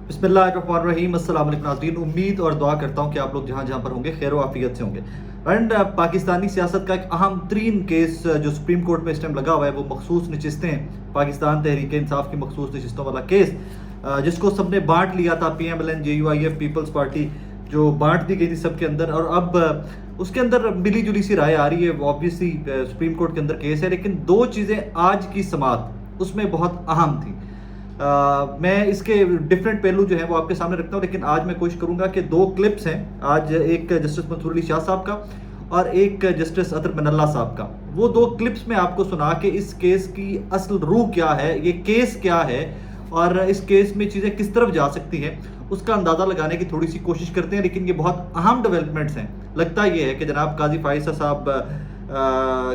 बिस्मिल्लाहिर्रहमानिर्रहीम। अस्सलाम वालेकुम नाज़रीन, उम्मीद और दुआ करता हूँ कि आप लोग जहाँ जहाँ पर होंगे खैर आफियत से होंगे। एंड पाकिस्तानी सियासत का एक अहम तरीन केस जो सुप्रीम कोर्ट में इस टाइम लगा हुआ है वो मखसूस नशिस्तें हैं, पाकिस्तान तहरीक इंसाफ की मखसूस नशिस्तों वाला केस, जिसको सबने बांट लिया था, PMLN JUIF पीपल्स पार्टी जो बांट दी गई थी सबके अंदर। और अब उसके अंदर मिली जुली सी राय आ रही है। ऑब्वियसली सुप्रीम कोर्ट के अंदर केस है, लेकिन दो चीज़ें आज की समात उसमें बहुत अहम थी। मैं इसके डिफरेंट पहलू जो है वो आपके सामने रखता हूँ, लेकिन आज मैं कोशिश करूंगा कि दो क्लिप्स हैं आज, एक जस्टिस मंसूर अली शाह साहब का और एक जस्टिस अतर मनल्ला साहब का। वो दो क्लिप्स में आपको सुना के इस केस की असल रूह क्या है, ये केस क्या है और इस केस में चीज़ें किस तरफ जा सकती हैं उसका अंदाज़ा लगाने की थोड़ी सी कोशिश करते हैं। लेकिन ये बहुत अहम डेवलपमेंट्स हैं। लगता ये है कि जनाब काजी फाइसा साहब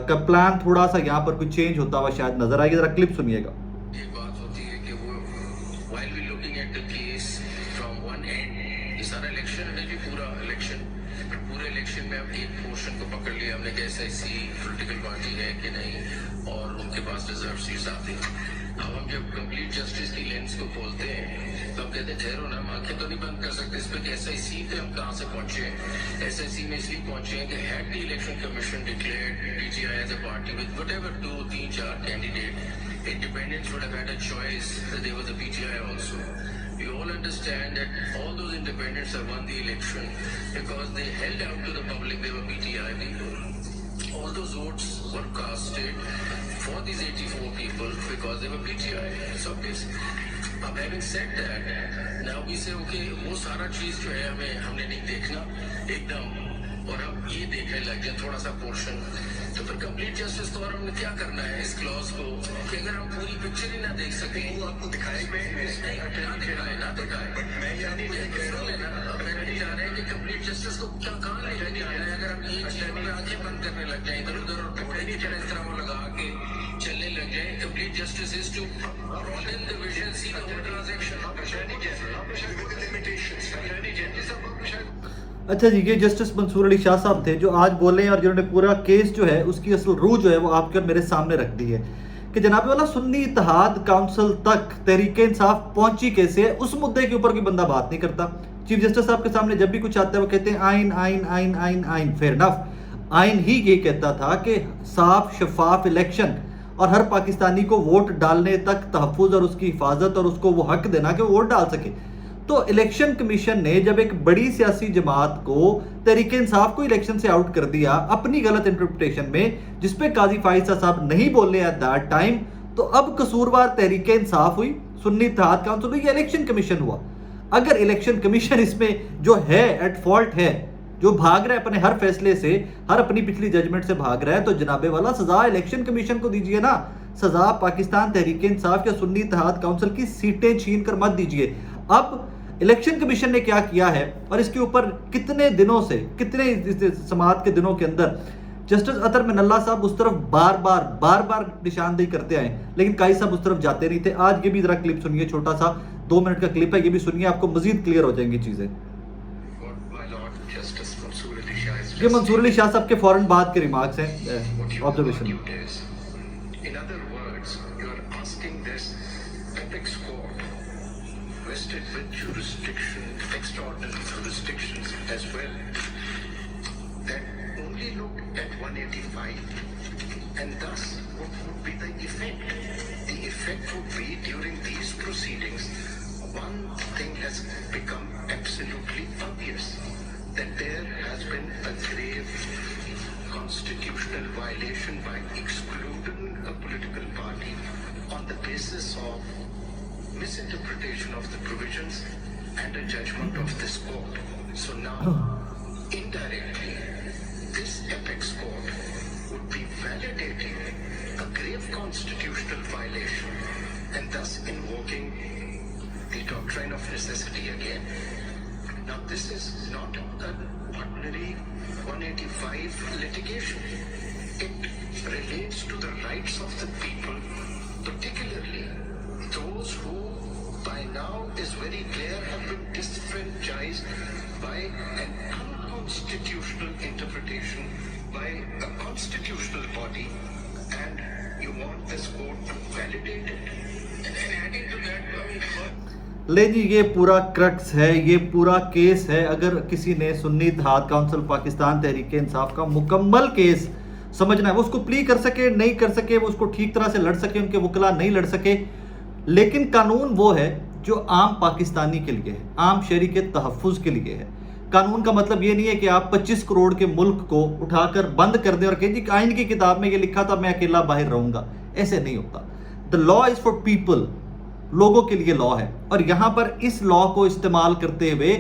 का प्लान थोड़ा सा यहाँ पर कोई चेंज होता हुआ शायद नजर आएगा। जरा क्लिप सुनिएगा। ऐसी पॉलिटिकल पार्टी है कि नहीं और उनके पास रिजर्व सीट्स आती हैं। अब हम जब कंप्लीट जस्टिस की लेंस को खोलते हैं तो हम कहते हैं ठहरो ना, हम आंखें तो नहीं बंद कर सकते इस पे कि SIC पे हम कहाँ से पहुंचे हैं। SIC में इसलिए पहुंचे हैं कि had the election commission declared PTI as a party with whatever 2, 3, 4 candidate, independents would have had a choice that there was a PTI also. We all understand that all those independents have won the election because they held out to the public they were PTI people. All those votes were casted for these 84 people because they were PTI. It's obvious. अब having said that, now we say okay, वो सारा चीज जो है हमने नहीं देखना एकदम, और अब ये देखने लग जाए थोड़ा सा पोर्शन, तो फिर कंप्लीट जस्टिस तो और हमने क्या करना है इस क्लॉज को कि अगर हम पूरी पिक्चर ही ना देख सकें वो आपको दिखाए ना दिखाए मैं यानी नहीं जा रहे हैं कि कंप्लीट जस्टिस को क्या कहाँ ले जाने आ रहे हैं। अगर हम ये चीज में आंखें बंद करने लग जाए इधर उधर और पकड़े नहीं चले इस तरह वो लगा के चलने लग जाए, complete justice is to broaden the vision, see the whole transaction. अच्छा जी, ये जस्टिस मंसूर अली शाह साहब थे जो आज बोले हैं और जिन्होंने पूरा केस जो है उसकी असल रूह जो है वो आपके मेरे सामने रख दी है कि जनाब वाला सुन्नी इत्तेहाद काउंसिल तक तहरीक इंसाफ पहुंची कैसे है। उस मुद्दे के ऊपर कोई बंदा बात नहीं करता। चीफ जस्टिस साहब के सामने जब भी कुछ आता है वो कहते हैं आइन आइन आइन आइन आइन। फेयर इनफ, आइन ही ये कहता था कि साफ शफाफ इलेक्शन और हर पाकिस्तानी को वोट डालने तक तहफ़्फ़ुज़ और उसकी हिफाजत और उसको वो हक देना कि वो वोट डाल सके। तो इलेक्शन कमीशन ने जब एक बड़ी सियासी जमात को तहरीक इंसाफ को इलेक्शन से आउट कर दिया अपनी गलत इंटरप्रिटेशन में, जिसपे काजी फाइसा साहब नहीं बोले एट दैट टाइम, तो अब कसूरवार तहरीक इंसाफ हुई, सुन्नी इत्तेहाद काउंसिल हुई, इलेक्शन कमीशन हुआ। अगर इलेक्शन कमीशन इसमें जो है एट फॉल्ट है, जो भाग रहा है अपने हर फैसले से, हर अपनी पिछली जजमेंट से भाग रहा है, तो जनाबे वाला सजा इलेक्शन कमीशन को दीजिए ना। सजा पाकिस्तान तहरीक इंसाफ या सुन्नी इत्तेहाद काउंसिल की सीटें छीन कर मत दीजिए। अब इलेक्शन कमीशन ने क्या किया है और इसके ऊपर कितने दिनों से, कितने समात के दिनों के अंदर जस्टिस अतर मनल्ला साहब उस तरफ बार बार निशानदेही करते आए, लेकिन काई साहब उस तरफ जाते नहीं थे। आज ये भी जरा क्लिप सुनिए, छोटा सा 2 मिनट का क्लिप है, ये भी सुनिए, आपको मजीद क्लियर हो जाएंगी चीजें। ये मंसूर अली शाह साहब के फौरन बाद के रिमार्क्स हैं, observation. Vested with jurisdiction, extraordinary jurisdictions as well, that only look at 185, and thus what would be the effect? The effect would be during these proceedings, one thing has become absolutely obvious, that there has been a grave constitutional violation by excluding a political party on the basis of misinterpretation of the provisions and a judgment of this court. So now, indirectly, this apex court would be validating a grave constitutional violation and thus invoking the doctrine of necessity again. Now, this is not an ordinary 185 litigation. It relates to the rights of the people, particularly those who by now is very clear have been disenfranchised by an unconstitutional interpretation by a constitutional body, and you want this court to validate it. And adding to that, ले जी, ये पूरा crux है, ये पूरा case है. अगर किसी ने सुन्नी इत्तेहाद काउंसिल पाकिस्तान तहरीक इंसाफ का मुकम्मल केस समझना है, वो उसको प्ली कर सके, नहीं कर सके, वो उसको ठीक तरह से लड़ सके, उनके वकला नहीं लड़ सके, लेकिन कानून वो है जो आम पाकिस्तानी के लिए है, आम शहरी के तहफ़्फ़ुज़ के लिए है. कानून का मतलब ये नहीं है कि आप 25 करोड़ के मुल्क को उठाकर बंद कर दें और कहें जी आइन की किताब में ये लिखा था मैं अकेला बाहर रहूंगा. ऐसे नहीं होता. The law is for people, लोगों के लिए लॉ है. और यहाँ पर इस लॉ को इस्तेमाल करते हुए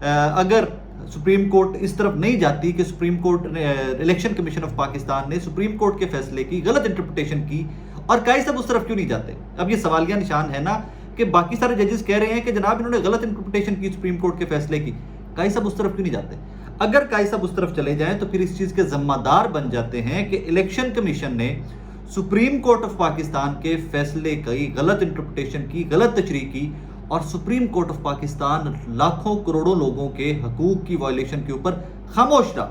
अगर सुप्रीम कोर्ट इस तरफ नहीं जाती कि सुप्रीम कोर्ट ने, इलेक्शन कमीशन ऑफ पाकिस्तान ने सुप्रीम कोर्ट के फैसले की गलत इंटरप्रिटेशन की, और काई साहब उस तरफ क्यों नहीं जाते? अब ये सवालिया निशान है ना कि बाकी सारे जजेस कह रहे हैं कि जनाब इन्होंने गलत इंटरप्रिटेशन की सुप्रीम कोर्ट के फैसले की. काई साहब उस तरफ क्यों नहीं जाते? अगर काई साहब उस तरफ चले जाएं तो फिर इस चीज़ के जिम्मेदार बन जाते हैं कि इलेक्शन कमीशन ने सुप्रीम कोर्ट ऑफ पाकिस्तान के फैसले की गलत इंटरप्रिटेशन की, गलत तशरीह की, और सुप्रीम कोर्ट ऑफ पाकिस्तान लाखों करोड़ों लोगों के हकूक की वायलेशन के ऊपर खामोश रहा.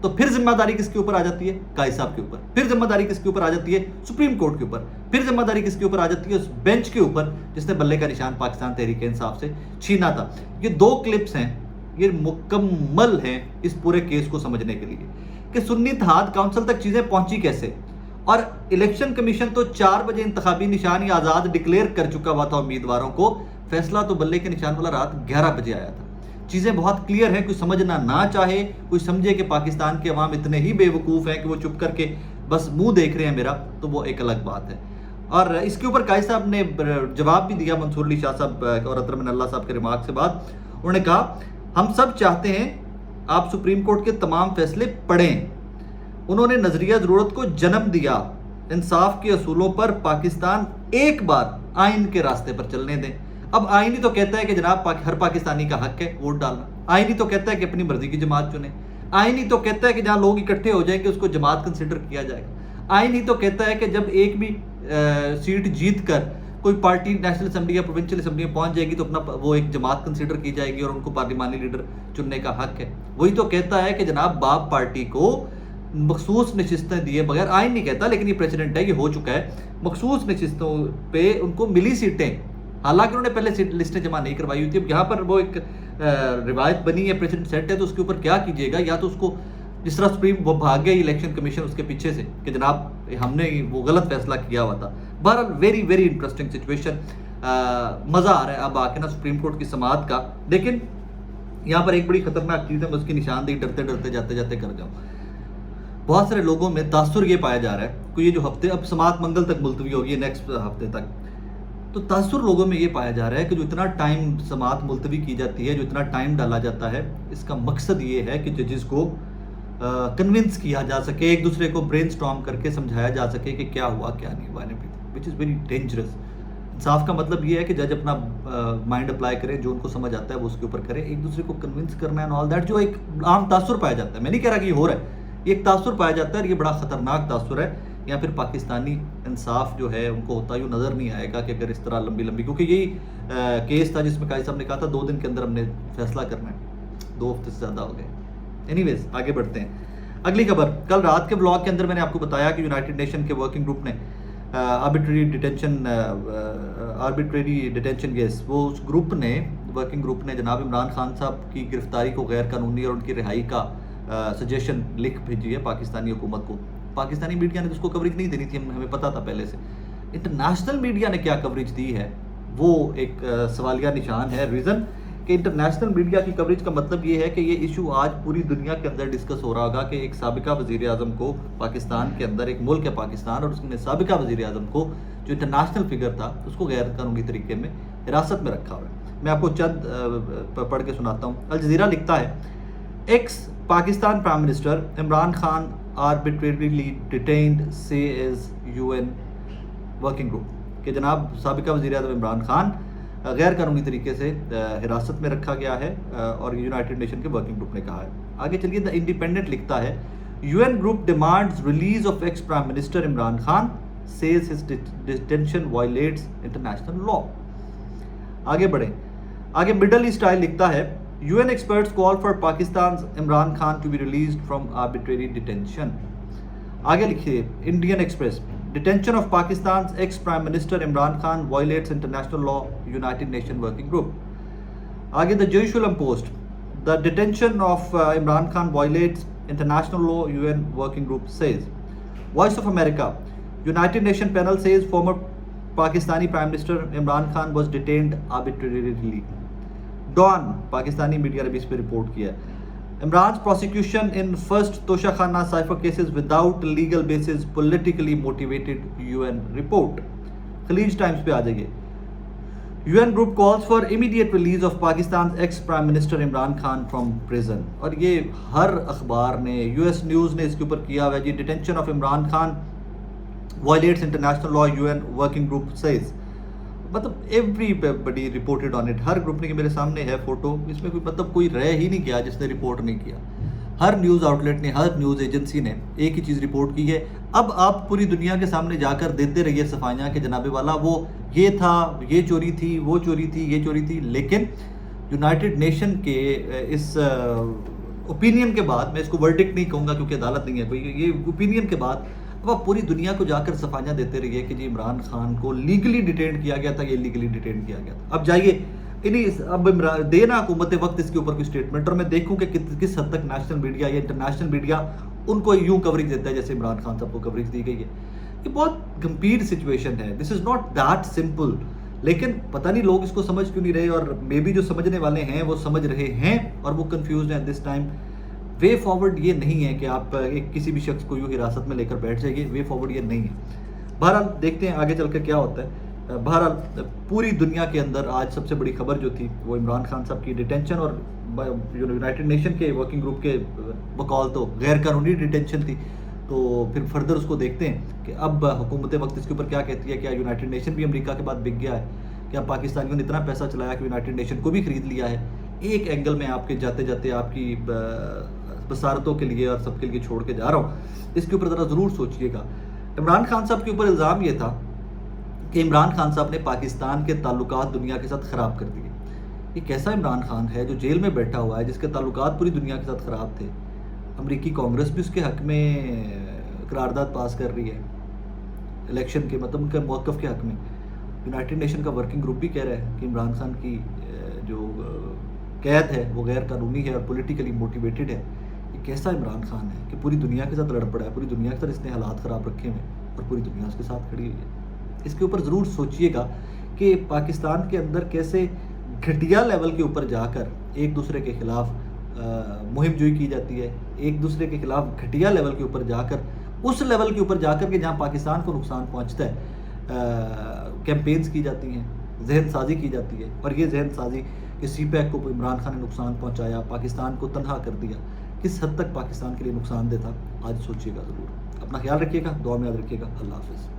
तो फिर जिम्मेदारी किसके ऊपर आ जाती है? काई साहब के ऊपर. फिर जिम्मेदारी किसके ऊपर आ जाती है? सुप्रीम कोर्ट के ऊपर. फिर जिम्मेदारी किसके ऊपर आ जाती है? उस बेंच के ऊपर जिसने बल्ले का निशान पाकिस्तान तहरीक इंसाफ से छीना था. ये 2 क्लिप्स हैं, ये मुकम्मल हैं इस पूरे केस को समझने के लिए कि सुन्नी इत्तेहाद काउंसिल तक चीज़ें पहुंची कैसे. और इलेक्शन कमीशन तो 4 बजे इंतखाबी निशान आज़ाद डिक्लेयर कर चुका हुआ था उम्मीदवारों को. फैसला तो बल्ले के निशान वाला रात 11 बजे आया था. चीज़ें बहुत क्लियर हैं. कोई समझना ना चाहे, कोई समझे कि पाकिस्तान के अवाम इतने ही बेवकूफ़ हैं कि वो चुप करके बस मुंह देख रहे हैं मेरा, तो वो एक अलग बात है. और इसके ऊपर काई साहब ने जवाब भी दिया मंसूर अली शाह साहब और अतर मिनल्ला साहब के रिमार्क से बाद. उन्होंने कहा हम सब चाहते हैं आप सुप्रीम कोर्ट के तमाम फैसले पढ़ें. उन्होंने नजरिया ज़रूरत को जन्म दिया. इंसाफ के असूलों पर पाकिस्तान एक बार आइन के रास्ते पर चलने दें. अब आइन ही तो कहता है कि जनाब हर पाकिस्तानी का हक है वोट डालना. आइन ही तो कहता है कि अपनी मर्जी की जमात चुने. आइन ही तो कहता है कि जहाँ लोग इकट्ठे हो जाएंगे उसको जमात कंसिडर किया जाएगा. आइन ही तो कहता है कि जब एक भी सीट जीत कर कोई पार्टी नेशनल असम्बली या प्रोविंशियल असम्बली में पहुंच जाएगी तो अपना वो एक जमात कंसिडर की जाएगी और उनको पार्लिमानी लीडर चुनने का हक है. वही तो कहता है कि जनाब बाप पार्टी को मखसूस नशिस्तें दिए बगैर, आइन नहीं कहता लेकिन ये प्रेसिडेंट है, ये हो चुका है, मखसूस नशिस्तों पे उनको मिली सीटें, हालांकि उन्होंने पहले लिस्टें जमा नहीं करवाई हुई थी. अब यहाँ पर वो एक रिवायत बनी है, प्रेसिडेंट सेट है, तो उसके ऊपर क्या कीजिएगा? या तो उसको जिस तरह सुप्रीम वो भाग गया इलेक्शन कमीशन उसके पीछे से कि जनाब हमने वो गलत फैसला किया हुआ था. बहरहाल वेरी वेरी इंटरेस्टिंग सिचुएशन. मज़ा आ रहा है अब आके ना सुप्रीम कोर्ट की समाअत का. लेकिन यहाँ पर एक बड़ी खतरनाक चीज़ है, मैं उसकी निशानदेही डरते डरते जाते जाते कर जाऊँ. बहुत सारे लोगों में तासुर ये पाया जा रहा है कि ये जो हफ्ते अब समाअत मंगल तक मुलतवी होगी नेक्स्ट हफ्ते तक, तो तासुर लोगों में ये पाया जा रहा है कि जो इतना टाइम समाअत मुलतवी की जाती है, जो इतना टाइम डाला जाता है, इसका मकसद ये है कि जजेस को कन्विंस किया जा सके, एक दूसरे को ब्रेनस्टॉर्म करके समझाया जा सके कि क्या हुआ क्या नहीं हुआ, विच इज़ वेरी डेंजरस. इंसाफ का मतलब ये है कि जज अपना माइंड अप्लाई करें, जो उनको समझ आता है वो उसके ऊपर करें. एक दूसरे को कन्विंस करना एंड ऑल दैट जो एक आम तासुर पाया जाता है, मैं नहीं कह रहा कि ये हो रहा है, ये एक तासुर पाया जाता है और ये बड़ा ख़तरनाक तासुर है. या फिर पाकिस्तानी इंसाफ जो है उनको होता यूँ नज़र नहीं आएगा कि अगर इस तरह लंबी लंबी, क्योंकि यही केस था जिसमें काई साहब ने कहा था 2 दिन के अंदर हमने फैसला करना है, 2 हफ्ते से ज़्यादा हो गए. एनीवेज आगे बढ़ते हैं. अगली खबर, कल रात के ब्लॉग के अंदर मैंने आपको बताया कि यूनाइटेड नेशन के वर्किंग ग्रुप ने आर्बिट्रेरी डिटेंशन केस, वो उस ग्रुप ने, वर्किंग ग्रुप ने जनाब इमरान खान साहब की गिरफ्तारी को गैर कानूनी और उनकी रिहाई का सजेशन लिख भेजी है पाकिस्तानी हुकूमत को. पाकिस्तानी मीडिया ने उसको कवरेज नहीं देनी थी, हमें पता था पहले से. इंटरनेशनल मीडिया ने क्या कवरेज दी है वो एक सवालिया निशान है. रीज़न कि इंटरनेशनल मीडिया की कवरेज का मतलब ये है कि ये इशू आज पूरी दुनिया के अंदर डिस्कस हो रहा होगा कि एक साबिका वज़ीर आज़म को पाकिस्तान के अंदर, एक मुल्क है पाकिस्तान, और उसने साबिका वज़ीर आज़म को जो इंटरनेशनल फिगर था उसको गैर कानूनी तरीके में हिरासत में रखा हुआ है. मैं आपको चंद पढ़ के सुनाता हूँ. अल जज़ीरा लिखता है, x Pakistan prime minister Imran Khan arbitrarily detained says UN working group, कि जनाब साबिका वज़ीर आज़म इमरान खान गैर कानूनी तरीके से हिरासत में रखा गया है और यूनाइटेड नेशन के वर्किंग ग्रुप ने कहा है. आगे चलिए, द इंडिपेंडेंट लिखता है, UN group demands release of ex prime minister Imran Khan, says his detention violets international law. आगे बढ़ें. आगे मिडल ईस्ट स्टाइल लिखता है, UN experts call for Pakistan's Imran Khan to be released from arbitrary detention. आगे लिखिए Indian express, Detention of Pakistan's ex-Prime Minister Imran Khan violates international law, United Nations Working Group. आगे the Jerusalem Post. The detention of Imran Khan violates international law, UN Working Group says. Voice of America. United Nations panel says former Pakistani Prime Minister Imran Khan was detained arbitrarily. Dawn, Pakistani media ने भी इस पे report किया है. Imran's prosecution in first Toshakhana cipher cases without legal basis, politically motivated, UN report. Khaleej Times पे आ जाइए. UN group calls for immediate release of Pakistan's ex-Prime Minister Imran Khan from prison. और ये हर अखबार ने, US News ने इसके ऊपर किया हुआ है जी. Detention of Imran Khan violates international law, UN working group says. मतलब everybody reported on it. Her group ने, मेरे सामने है फोटो, इसमें कोई मतलब कोई रह ही नहीं गया जिसने रिपोर्ट नहीं किया. हर न्यूज़ आउटलेट ने, हर न्यूज़ एजेंसी ने एक ही चीज़ रिपोर्ट की है. अब आप पूरी दुनिया के सामने जाकर देते रहिए सफाइयाँ कि जनाबे वाला वो ये था, ये चोरी थी, वो चोरी थी, ये चोरी थी. लेकिन यूनाइटेड नेशन के इस ओपिनियन के बाद, मैं इसको वर्डिक्ट नहीं कहूँगा क्योंकि अदालत नहीं है कोई, ये ओपिनियन के बाद अब आप पूरी दुनिया को जाकर सफाइयाँ देते रहिए कि जी इमरान खान को लीगली डिटेन किया गया था, ये लीगली डिटेन किया गया था. अब जाइए इन्हीं, अब देना हुकूमत वक्त इसके ऊपर कोई स्टेटमेंट, और मैं देखूं कि किस हद तक नेशनल मीडिया या इंटरनेशनल मीडिया उनको यूं कवरेज देता है जैसे इमरान खान साहब को कवरेज दी गई है. ये बहुत गंभीर सिचुएशन है. This is not that simple. लेकिन पता नहीं लोग इसको समझ क्यों नहीं रहे, और मे बी जो समझने वाले हैं वो समझ रहे हैं और वो कंफ्यूज हैं दिस टाइम. वे फॉरवर्ड ये नहीं है कि आप एक किसी भी शख्स को यूँ हिरासत में लेकर बैठ जाइए. वे फॉरवर्ड ये नहीं है. बहरहाल देखते हैं आगे चल कर क्या होता है. बहरहाल पूरी दुनिया के अंदर आज सबसे बड़ी खबर जो थी वो इमरान खान साहब की डिटेंशन, और यूनाइटेड नेशन के वर्किंग ग्रुप के बकौल तो गैर कानूनी डिटेंशन थी. तो फिर फर्दर उसको देखते हैं कि अब हुकूमत वक्त इसके ऊपर क्या कहती है. क्या यूनाइटेड नेशन भी अमेरिका के बाद बिक गया है? क्या पाकिस्तानियों ने इतना पैसा चलाया कि यूनाइटेड नेशन को भी खरीद लिया है? एक एंगल में आपके जाते जाते आपकी बसारतों के लिए और सबके लिए छोड़ के जा रहा हूँ. इसके ऊपर ज़रा ज़रूर सोचिएगा. इमरान खान साहब के ऊपर इल्ज़ाम ये था कि इमरान खान साहब ने पाकिस्तान के ताल्लुकात दुनिया के साथ ख़राब कर दिए. ये कैसा इमरान खान है जो जेल में बैठा हुआ है, जिसके ताल्लुकात पूरी दुनिया के साथ ख़राब थे? अमरीकी कांग्रेस भी उसके हक़ में करारदाद पास कर रही है इलेक्शन के, मतलब उनके मौक़िफ़ के हक़ में. यूनाइटेड नेशन का वर्किंग ग्रुप भी कह रहा है कि इमरान खान की जो कैद है वो गैर कानूनी है और पॉलिटिकली मोटिवेटेड है. ये कैसा इमरान खान है कि पूरी दुनिया के साथ लड़ पड़ा है, पूरी दुनिया के साथ इसने हालात ख़राब रखे हुए हैं और पूरी दुनिया उसके साथ खड़ी हुई है. इसके ऊपर ज़रूर सोचिएगा कि पाकिस्तान के अंदर कैसे घटिया लेवल के ऊपर जाकर एक दूसरे के ख़िलाफ़ मुहिम जुई की जाती है. एक दूसरे के ख़िलाफ़ घटिया लेवल के ऊपर जाकर, उस लेवल के ऊपर जाकर कि जहाँ पाकिस्तान को नुकसान पहुँचता है, कैंपेन्स की जाती हैं, जहन साजी की जाती है. और ये जहन साजी कि CPAC को इमरान खान ने नुकसान पहुँचाया, पाकिस्तान को तनहा कर दिया, किस हद तक पाकिस्तान के लिए नुकसानदेह था, आज सोचिएगा ज़रूर. अपना ख्याल रखिएगा, दुआ में याद रखिएगा. अल्लाह हाफ़िज़.